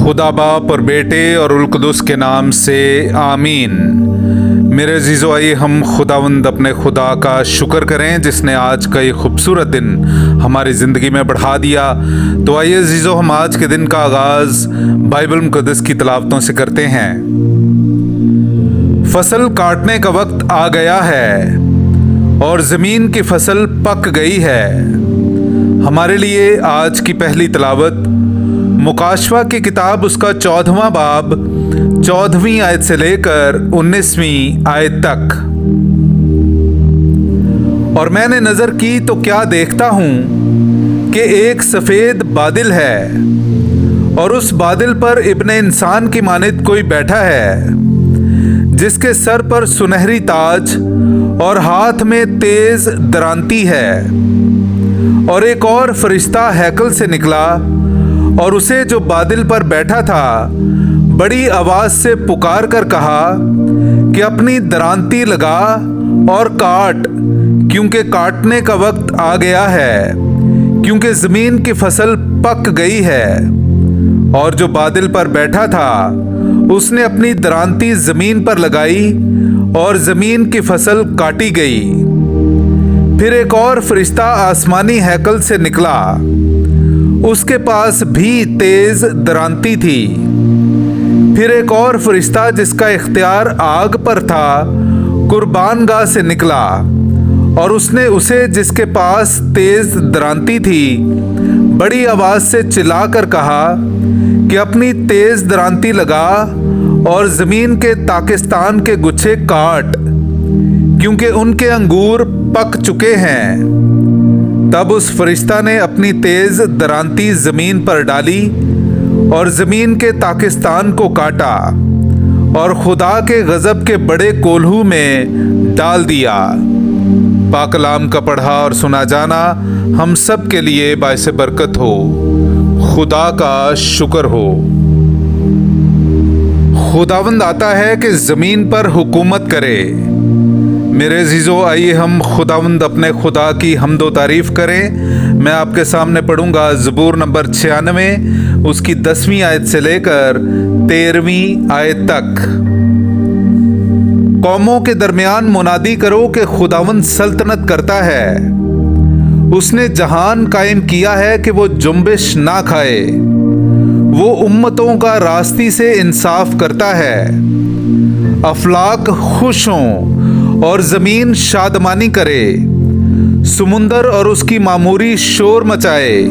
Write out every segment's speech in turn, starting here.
खुदा बाप और बेटे और उल कुदस के नाम से आमीन। मेरे अजीज़ो, आइए हम खुदावंद अपने खुदा का शुक्र करें जिसने आज का ये खूबसूरत दिन हमारी ज़िंदगी में बढ़ा दिया। तो आइए अजीज़ो, हम आज के दिन का आगाज़ बाइबल मुक़द्दस की तिलावतों से करते हैं। फसल काटने का वक्त आ गया है और ज़मीन की फसल पक गई है। हमारे लिए आज की पहली तिलावत मुकाशवा की किताब उसका 14वां बाब 14वीं आयत से लेकर 19वीं आयत तक। और मैंने नजर की तो क्या देखता हूं कि एक सफेद बादल है और उस बादल पर इब्ने इंसान की मानित कोई बैठा है, जिसके सर पर सुनहरी ताज और हाथ में तेज दरांती है। और एक और फरिश्ता हैकल से निकला और उसे जो बादल पर बैठा था बड़ी आवाज से पुकार कर कहा कि अपनी दरांती लगा और काट, क्योंकि काटने का वक्त आ गया है, क्योंकि जमीन की फसल पक गई है। और जो बादल पर बैठा था उसने अपनी दरांती जमीन पर लगाई और जमीन की फसल काटी गई। फिर एक और फरिश्ता आसमानी हैकल से निकला, उसके पास भी तेज दरांती थी। फिर एक और फरिश्ता जिसका इख्तियार आग पर था कुर्बान गाह से निकला और उसने उसे जिसके पास तेज दरांती थी बड़ी आवाज से चिल्लाकर कहा कि अपनी तेज दरांती लगा और जमीन के ताकिस्तान के गुच्छे काट, क्योंकि उनके अंगूर पक चुके हैं। तब उस फरिश्ता ने अपनी तेज दरांती जमीन पर डाली और जमीन के ताकिस्तान को काटा और खुदा के गजब के बड़े कोल्हू में डाल दिया। पाक कलाम का पढ़ा और सुना जाना हम सब के लिए बाइस बरकत हो। खुदा का शुक्र हो। खुदावंद आता है कि जमीन पर हुकूमत करे। मेरे अजीज़ों, आइए हम खुदावंद अपने खुदा की हम्दो तारीफ़ करें। मैं आपके सामने पढ़ूंगा ज़बूर नंबर 96 उसकी 10वीं आयत से लेकर 13वीं आयत तक। कौमों के दरमियान मुनादी करो कि खुदावंद सल्तनत करता है। उसने जहान कायम किया है कि वो जुम्बिश ना खाए। वो उम्मतों का रास्ती से इंसाफ करता है। अफलाक खुश हों और जमीन शादमानी करे। समुंदर और उसकी मामूरी शोर मचाए।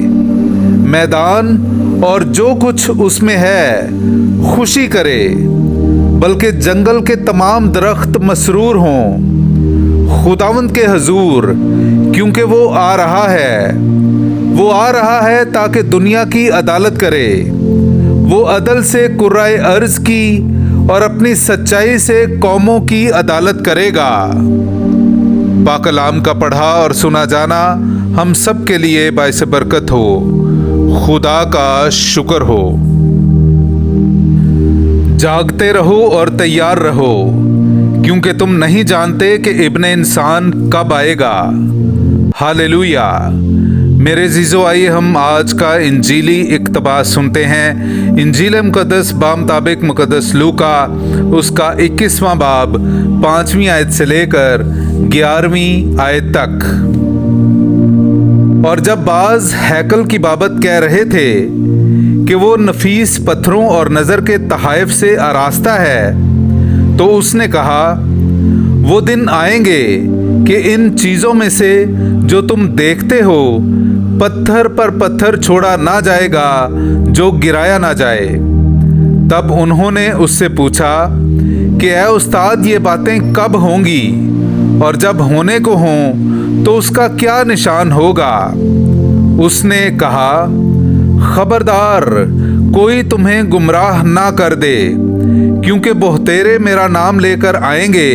मैदान और जो कुछ उसमें है खुशी करे, बल्कि जंगल के तमाम दरख्त मसरूर हों खुदावंद के हजूर, क्योंकि वो आ रहा है। वो आ रहा है ताकि दुनिया की अदालत करे। वो अदल से कुर्राए अर्ज की और अपनी सच्चाई से कौमों की अदालत करेगा। पाक कलाम का पढ़ा और सुना जाना हम सब के लिए बाइस बरकत हो। खुदा का शुक्र हो। जागते रहो और तैयार रहो, क्योंकि तुम नहीं जानते कि इब्ने इंसान कब आएगा। हालेलुया। मेरे अजीज़ो, आइए हम आज का इंजीली इक़्तिबास सुनते हैं। इंजील मुक़द्दस बामुताबिक मुक़द्दस लूका उसका 21वां बाब 5वीं आयत से लेकर 11वीं आयत तक। और जब बाज हैकल की बाबत कह रहे थे कि वो नफीस पत्थरों और नज़र के तहाइफ से आरास्ता है, तो उसने कहा, वो दिन आएंगे कि इन चीज़ों में से जो तुम देखते हो पत्थर पर पत्थर छोड़ा ना जाएगा जो गिराया ना जाए। तब उन्होंने उससे पूछा कि ऐ उस्ताद, ये बातें कब होंगी और जब होने को हों तो उसका क्या निशान होगा? उसने कहा, खबरदार कोई तुम्हें गुमराह ना कर दे, क्योंकि बहुतेरे मेरा नाम लेकर आएंगे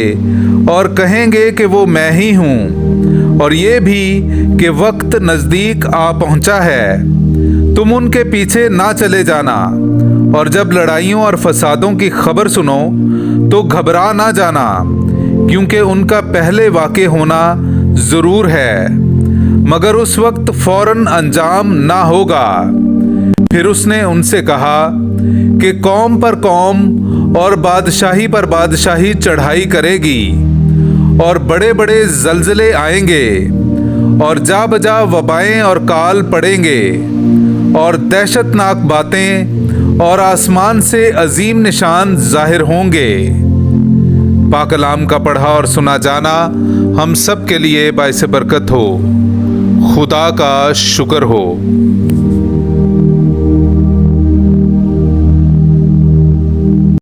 और कहेंगे कि वो मैं ही हूँ, और ये भी कि वक्त नज़दीक आ पहुँचा है। तुम उनके पीछे ना चले जाना, और जब लड़ाइयों और फसादों की खबर सुनो तो घबरा ना जाना, क्योंकि उनका पहले वाक़े होना ज़रूर है, मगर उस वक्त फ़ौरन अंजाम ना होगा। फिर उसने उनसे कहा कि कौम पर कौम और बादशाही पर बादशाही चढ़ाई करेगी और बड़े बड़े जलजले आएंगे और जा बजा वबाएं और काल पड़ेंगे और दहशतनाक बातें और आसमान से अजीम निशान जाहिर होंगे। पाक कलाम का पढ़ा और सुना जाना हम सब के लिए बाइस बरकत हो। खुदा का शुक्र हो।